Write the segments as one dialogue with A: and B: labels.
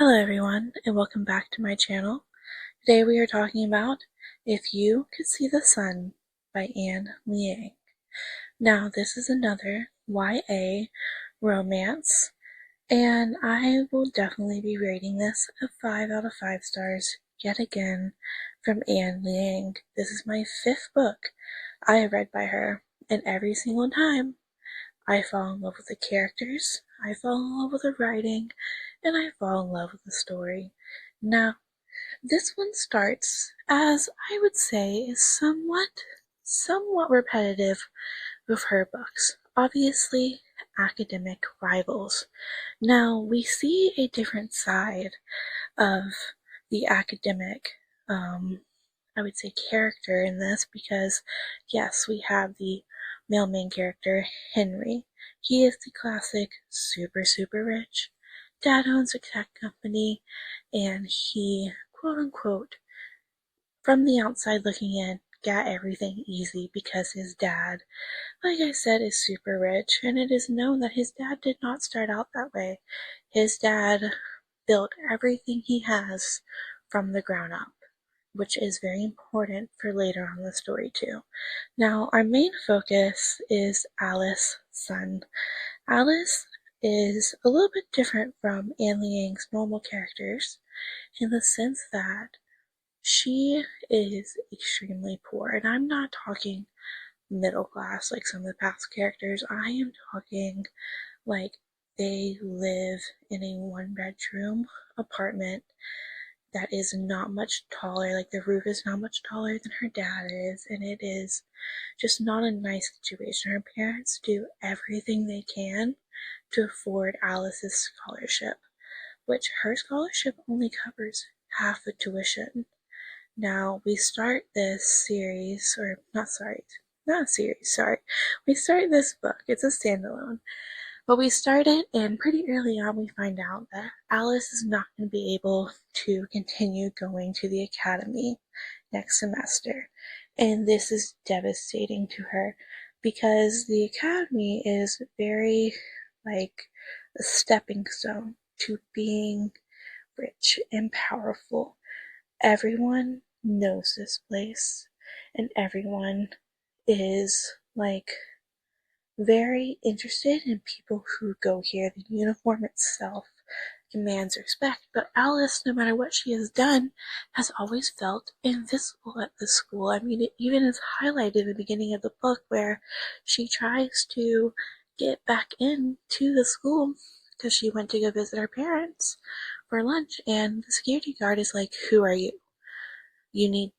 A: Hello everyone, and welcome back to my channel. Today we are talking about If You Could See the Sun by Anne Liang. Now this is another YA romance, and I will definitely be rating this a 5 out of 5 stars yet again from Anne Liang. This is my 5th book I have read by her, and every single time I fall in love with the characters, I fall in love with the writing, and I fall in love with the story. Now, this one starts, as I would say, is somewhat repetitive with her books. Obviously, academic rivals. Now, we see a different side of the academic, I would say, character in this because, yes, we have the male main character, Henry. He is the classic super rich. Dad owns a tech company, and he, quote unquote, from the outside looking in, got everything easy because his dad, like I said, is super rich, and it is known that his dad did not start out that way. His dad built everything he has from the ground up, which is very important for later on in the story too. Now, our main focus is Alice Sun. Alice is a little bit different from Anne Liang's normal characters in the sense that she is extremely poor, and I'm not talking middle class like some of the past characters. I am talking like they live in a one-bedroom apartment that is not much taller, like the roof is not much taller than her dad is, and it is just not a nice situation. Her parents do everything they can to afford Alice's scholarship, which her scholarship only covers half the tuition. Now, we start this series, or not a series, sorry. We start this book, it's a standalone. But we start it, and pretty early on we find out that Alice is not going to be able to continue going to the academy next semester. And this is devastating to her because the academy is very like a stepping stone to being rich and powerful. Everyone knows this place, and everyone is like very interested in people who go here. The uniform itself commands respect, but Alice, no matter what she has done, has always felt invisible at this school. I mean, it even is highlighted in the beginning of the book where she tries to get back into the school because she went to go visit her parents for lunch, and the security guard is like, "Who are you? You need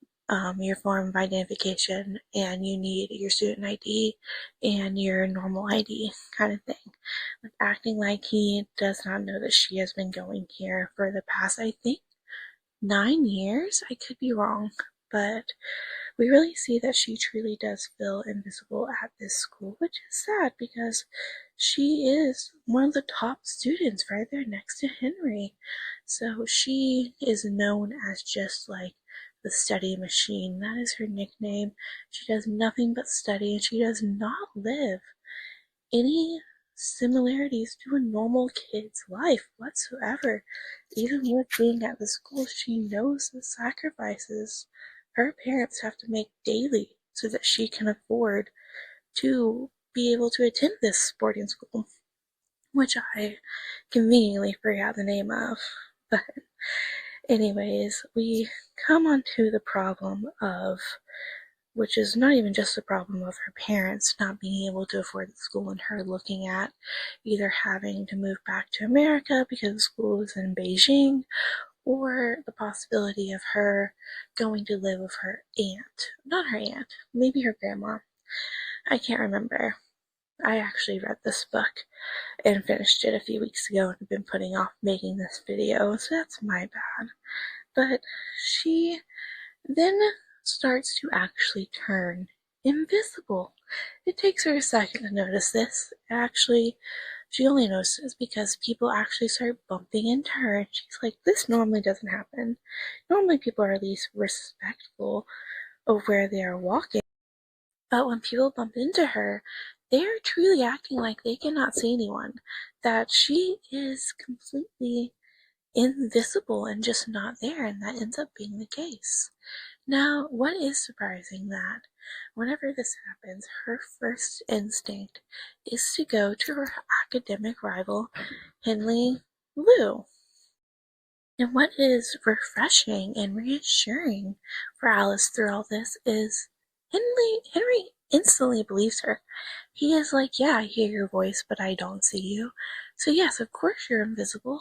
A: your form of identification, and you need your student ID and your normal ID," kind of thing. Like acting like he does not know that she has been going here for the past, I think, 9 years. I could be wrong, but we really see that she truly does feel invisible at this school, which is sad because she is one of the top students right there next to Henry. So she is known as just like the study machine. That is her nickname. She does nothing but study, and she does not live any similarities to a normal kid's life whatsoever. Even with being at the school, she knows the sacrifices her parents have to make daily so that she can afford to be able to attend this boarding school, which I conveniently forgot the name of. But anyways, we come on to the problem of, which is not even just the problem of her parents not being able to afford the school and her looking at either having to move back to America because the school is in Beijing, or the possibility of her going to live with her aunt. Not her aunt, maybe her grandma. I can't remember. I actually read this book and finished it a few weeks ago and have been putting off making this video, so that's my bad. But she then starts to actually turn invisible. It takes her a second to notice this. Actually, she only notices because people actually start bumping into her, and she's like, this normally doesn't happen. Normally people are at least respectful of where they are walking, but when people bump into her, they are truly acting like they cannot see anyone, that she is completely invisible and just not there, and that ends up being the case. Now, what is surprising that whenever this happens, her first instinct is to go to her academic rival, Henley Lou. And what is refreshing and reassuring for Alice through all this is Henry instantly believes her. He is like, yeah, I hear your voice, but I don't see you. So yes, of course you're invisible.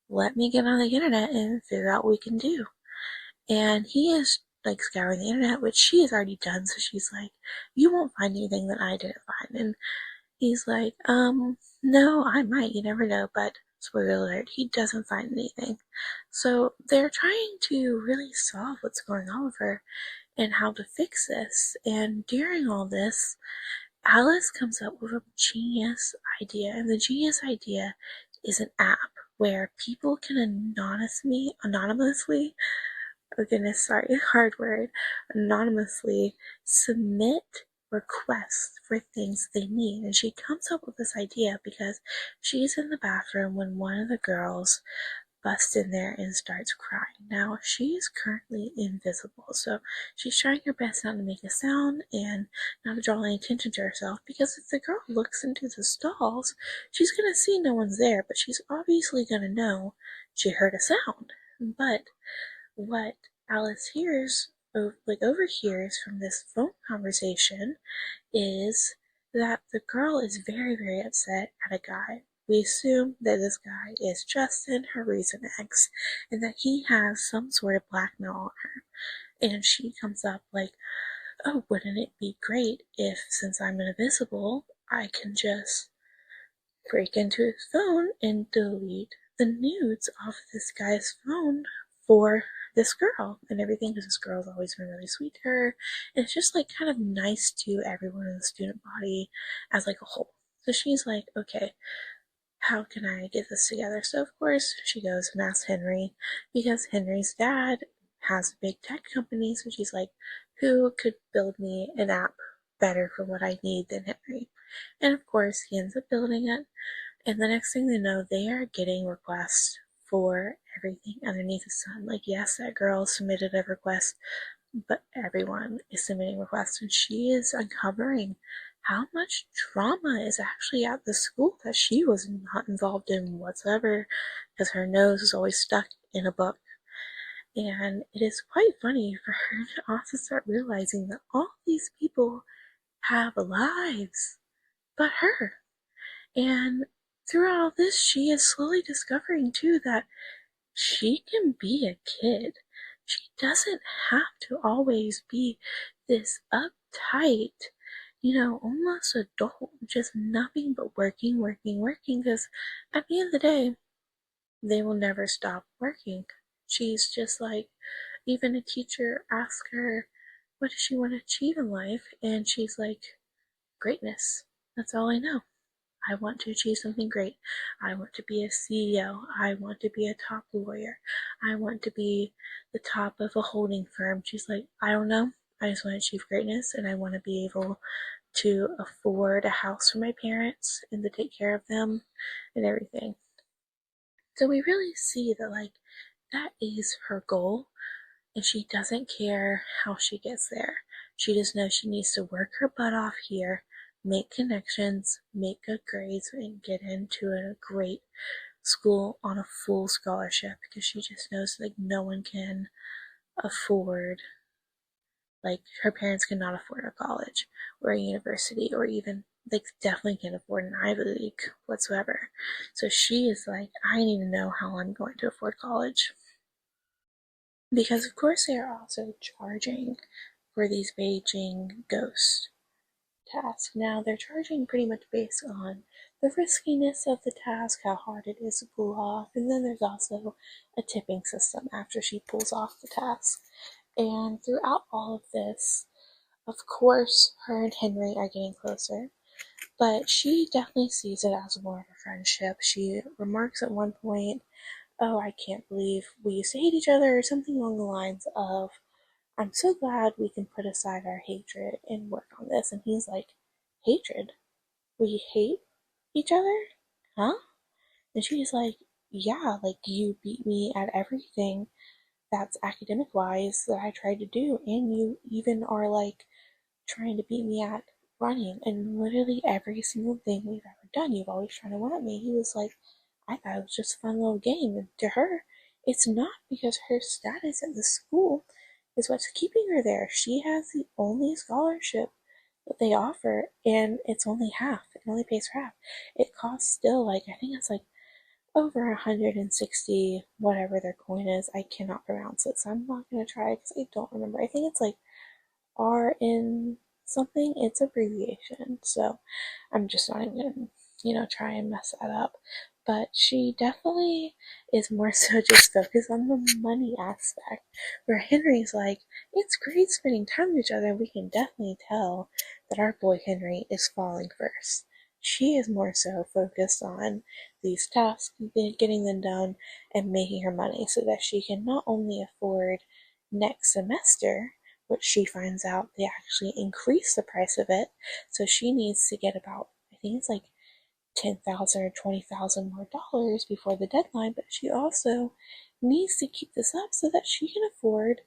A: Let me get on the internet and figure out what we can do. And he is like scouring the internet, which she has already done, so she's like, you won't find anything that I didn't find. And he's like, no, I might, you never know, but spoiler alert, he doesn't find anything. So they're trying to really solve what's going on with her and how to fix this. And during all this, Alice comes up with a genius idea, and the genius idea is an app where people can anonymously, oh goodness, sorry, hard word, anonymously submit requests for things they need. And she comes up with this idea because she's in the bathroom when one of the girls busts in there and starts crying. Now, she is currently invisible, so she's trying her best not to make a sound and not to draw any attention to herself, because if the girl looks into the stalls, she's going to see no one's there, but she's obviously going to know she heard a sound. But what Alice overhears from this phone conversation is that the girl is very, very upset at a guy. We assume that this guy is Justin, her reason ex, and that he has some sort of blackmail on her. And she comes up like, oh, wouldn't it be great if, since I'm invisible, I can just break into his phone and delete the nudes off this guy's phone for this girl and everything, because this girl's always been really sweet to her, and it's just like kind of nice to everyone in the student body as like a whole. So she's like, okay, how can I get this together? So of course she goes and asks Henry, because Henry's dad has a big tech company, so she's like, who could build me an app better for what I need than Henry? And of course he ends up building it, and the next thing they know, they are getting requests for everything underneath the sun. Like, yes, that girl submitted a request, but everyone is submitting requests, and she is uncovering how much drama is actually at the school that she was not involved in whatsoever, because her nose is always stuck in a book. And it is quite funny for her to also start realizing that all these people have lives but her. And throughout all this, she is slowly discovering too that she can be a kid. She doesn't have to always be this uptight, almost adult, just nothing but working, working, working, because at the end of the day, they will never stop working. She's just like, even a teacher asks her, what does she want to achieve in life? And she's like, greatness. That's all I know. I want to achieve something great. I want to be a CEO. I want to be a top lawyer. I want to be the top of a holding firm. She's like, I don't know. I just want to achieve greatness, and I want to be able to afford a house for my parents and to take care of them and everything. So we really see that, like, that is her goal, and she doesn't care how she gets there. She just knows she needs to work her butt off here, make connections, make good grades, and get into a great school on a full scholarship, because she just knows like no one can afford, like her parents cannot afford a college or a university, or even they definitely can't afford an Ivy League whatsoever. So she is like, I need to know how I'm going to afford college. Because of course they are also charging for these Beijing ghost tasks. Now they're charging pretty much based on the riskiness of the task, how hard it is to pull off, and then there's also a tipping system after she pulls off the task. And throughout all of this, of course, her and Henry are getting closer, but she definitely sees it as more of a friendship. She remarks at one point, oh, I can't believe we used to hate each other, or something along the lines of, I'm so glad we can put aside our hatred and work on this. And he's like, hatred? We hate each other? Huh? And she's like, yeah, like you beat me at everything that's academic wise that I tried to do, and you even are like trying to beat me at running and literally every single thing we've ever done. You've always tried to win at me. He was like, I thought it was just a fun little game. And to her, it's not because her status at the school is what's keeping her there. She has the only scholarship that they offer, and it's only half. It only pays for half. It costs still like, I think it's like over 160 whatever their coin is. I cannot pronounce it, so I'm not gonna try because I don't remember. I think it's like RN something. It's abbreviation, so I'm just not even gonna, try and mess that up. But she definitely is more so just focused on the money aspect, where Henry's like, it's great spending time with each other. We can definitely tell that our boy Henry is falling first. She is more so focused on these tasks, getting them done, and making her money so that she can not only afford next semester, which she finds out they actually increase the price of it. So she needs to get about, I think it's like 10,000 or 20,000 more dollars before the deadline, but she also needs to keep this up so that she can afford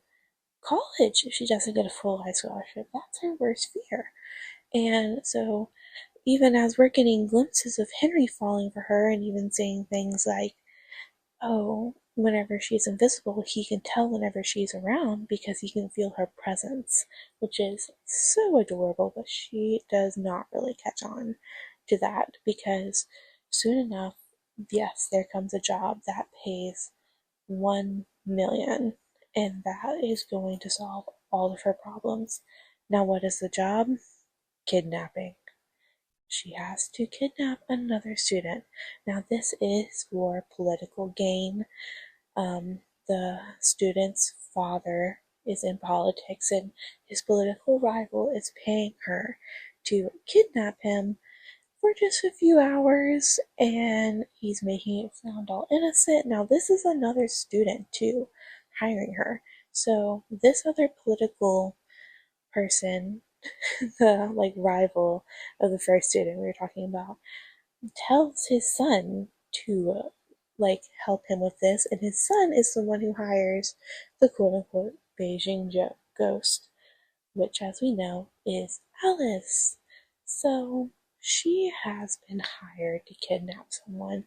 A: college if she doesn't get a full ride scholarship. That's her worst fear. And so even as we're getting glimpses of Henry falling for her and even saying things like, oh, whenever she's invisible, he can tell whenever she's around because he can feel her presence, which is so adorable, but she does not really catch on to that because soon enough, yes, there comes a job that pays 1 million and that is going to solve all of her problems. Now, what is the job? Kidnapping. She has to kidnap another student. Now, this is for political gain. The student's father is in politics, and his political rival is paying her to kidnap him for just a few hours, and he's making it sound all innocent. Now, this is another student, too, hiring her. So, this other political person, the like rival of the first student we were talking about, tells his son to like help him with this, and his son is the one who hires the quote unquote Beijing ghost, which, as we know, is Alice. So she has been hired to kidnap someone.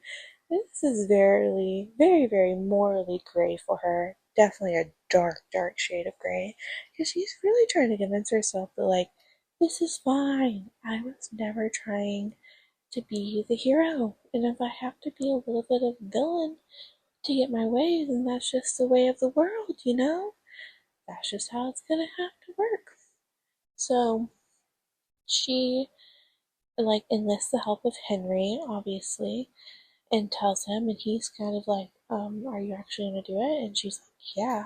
A: This is very, very, very morally gray for her. Definitely a dark, dark shade of gray. Because she's really trying to convince herself that, like, this is fine. I was never trying to be the hero. And if I have to be a little bit of a villain to get my way, then that's just the way of the world, you know? That's just how it's gonna have to work. So she like enlists the help of Henry, obviously, and tells him, and he's kind of like, are you actually gonna do it? And she's like, yeah,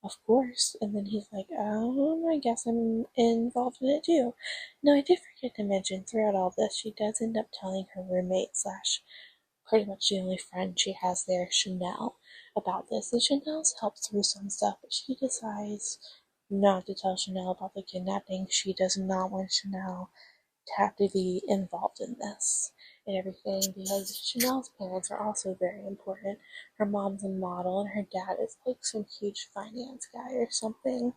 A: of course. And then he's like, I guess I'm involved in it too. Now, I did forget to mention throughout all this, she does end up telling her roommate slash pretty much the only friend she has there, Chanel, about this. And Chanel's helped through some stuff, but she decides not to tell Chanel about the kidnapping. She does not want Chanel to have to be involved in this and everything because Chanel's parents are also very important. Her mom's a model and her dad is like some huge finance guy or something.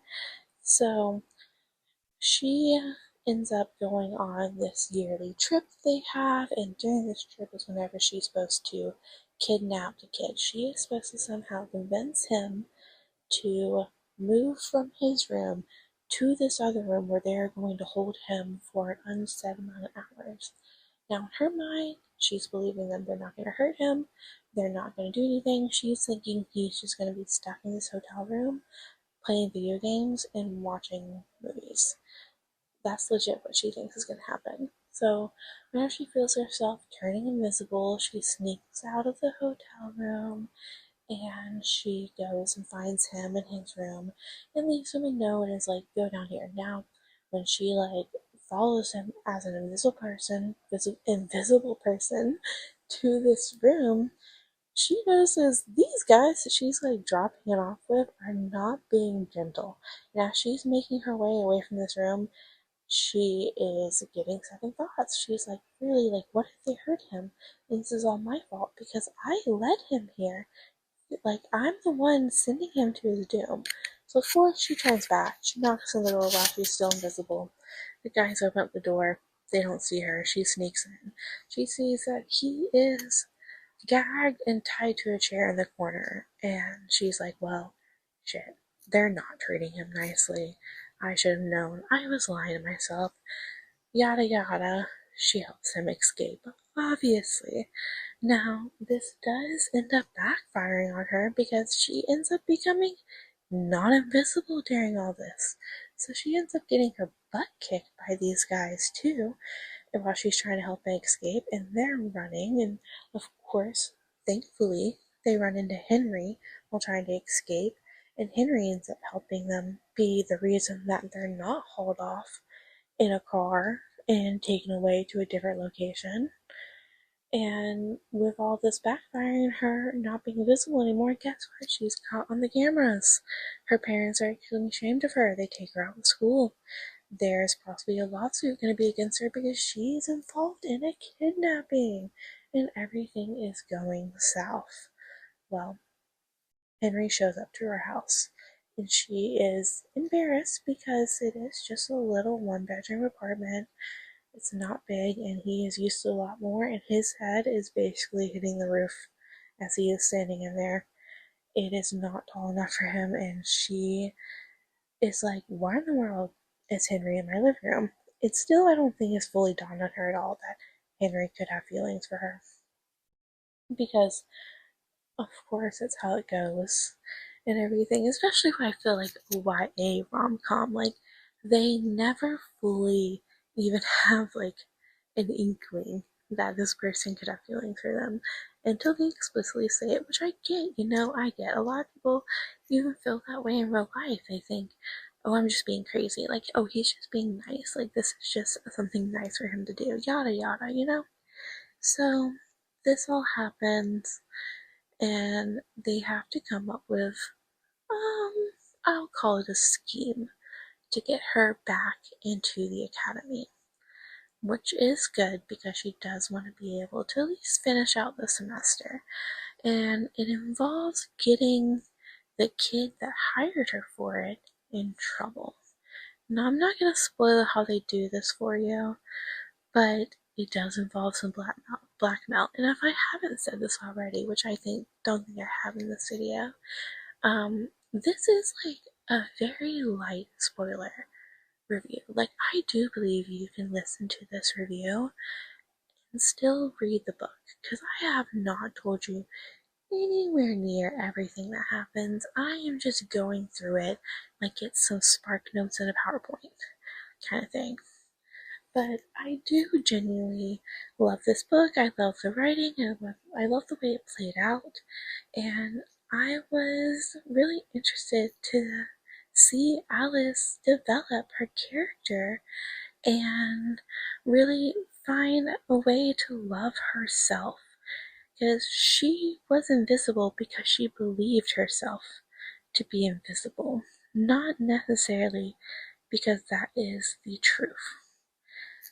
A: So she ends up going on this yearly trip they have, and during this trip is whenever she's supposed to kidnap the kid. She is supposed to somehow convince him to move from his room to this other room where they're going to hold him for an unsaid amount of hours. Now, in her mind, she's believing that they're not going to hurt him, they're not going to do anything. She's thinking he's just going to be stuck in this hotel room playing video games and watching movies. That's legit what she thinks is going to happen. So, whenever she feels herself turning invisible, she sneaks out of the hotel room and she goes and finds him in his room and leaves him a note and is like, go down here. Now, when she like follows him as an invisible person to this room, she notices these guys that she's like dropping it off with are not being gentle. Now she's making her way away from this room. she is getting second thoughts. She's like, really, like, what if they hurt him? And this is all my fault because I led him here. Like, I'm the one sending him to his doom. So, of course, she turns back. She knocks on the door while she's still invisible. The guys open up the door. They don't see her. She sneaks in. She sees that he is gagged and tied to a chair in the corner. And she's like, well, shit. They're not treating him nicely. I should have known. I was lying to myself. Yada yada. She helps him escape. Obviously. Now, this does end up backfiring on her because she ends up becoming not invisible during all this. So she ends up getting her butt kicked by these guys too, and while she's trying to help him escape, and they're running, and of course, thankfully, they run into Henry while trying to escape, and Henry ends up helping them be the reason that they're not hauled off in a car and taken away to a different location. And with all this backfiring, her not being visible anymore, guess what? She's caught on the cameras. Her parents are feeling ashamed of her. They take her out of school. There's possibly a lawsuit going to be against her because she's involved in a kidnapping. And everything is going south. Well, Henry shows up to her house. And she is embarrassed because it is just a little one-bedroom apartment. It's not big, and he is used to a lot more, and his head is basically hitting the roof as he is standing in there. It is not tall enough for him, and she is like, why in the world is Henry in my living room? It still, I don't think, is fully dawned on her at all that Henry could have feelings for her. Because, of course, it's how it goes and everything, especially when I feel like YA rom-com, like, they never fully even have, like, an inkling that this person could have feelings for them until they explicitly say it, which I get, I get. A lot of people even feel that way in real life. They think, oh, I'm just being crazy. Like, oh, he's just being nice. Like, this is just something nice for him to do. Yada, yada. So, this all happens, and they have to come up with, I'll call it a scheme to get her back into the academy, which is good because she does want to be able to at least finish out the semester. And it involves getting the kid that hired her for it in trouble. Now, I'm not going to spoil how they do this for you, but it does involve some blackmail. And if I haven't said this already, which don't think I have in this video, this is like a very light spoiler review. Like, I do believe you can listen to this review and still read the book, because I have not told you anywhere near everything that happens. I am just going through it like it's some Spark Notes in a PowerPoint kind of thing. But I do genuinely love this book. I love the writing, and I love the way it played out, and I was really interested to see Alice develop her character and really find a way to love herself, because she was invisible because she believed herself to be invisible, not necessarily because that is the truth.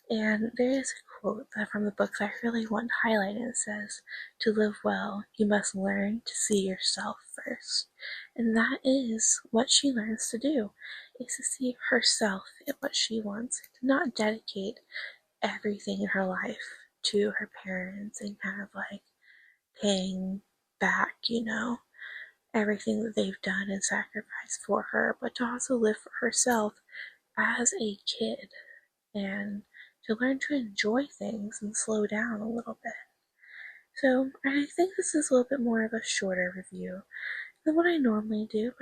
A: And there is a quote that from the books I really want to highlight, and it says, to live well, you must learn to see yourself first. And that is what she learns to do, is to see herself and what she wants, to not dedicate everything in her life to her parents and kind of like paying back, everything that they've done and sacrificed for her, but to also live for herself as a kid and to learn to enjoy things and slow down a little bit. So I think this is a little bit more of a shorter review than what I normally do.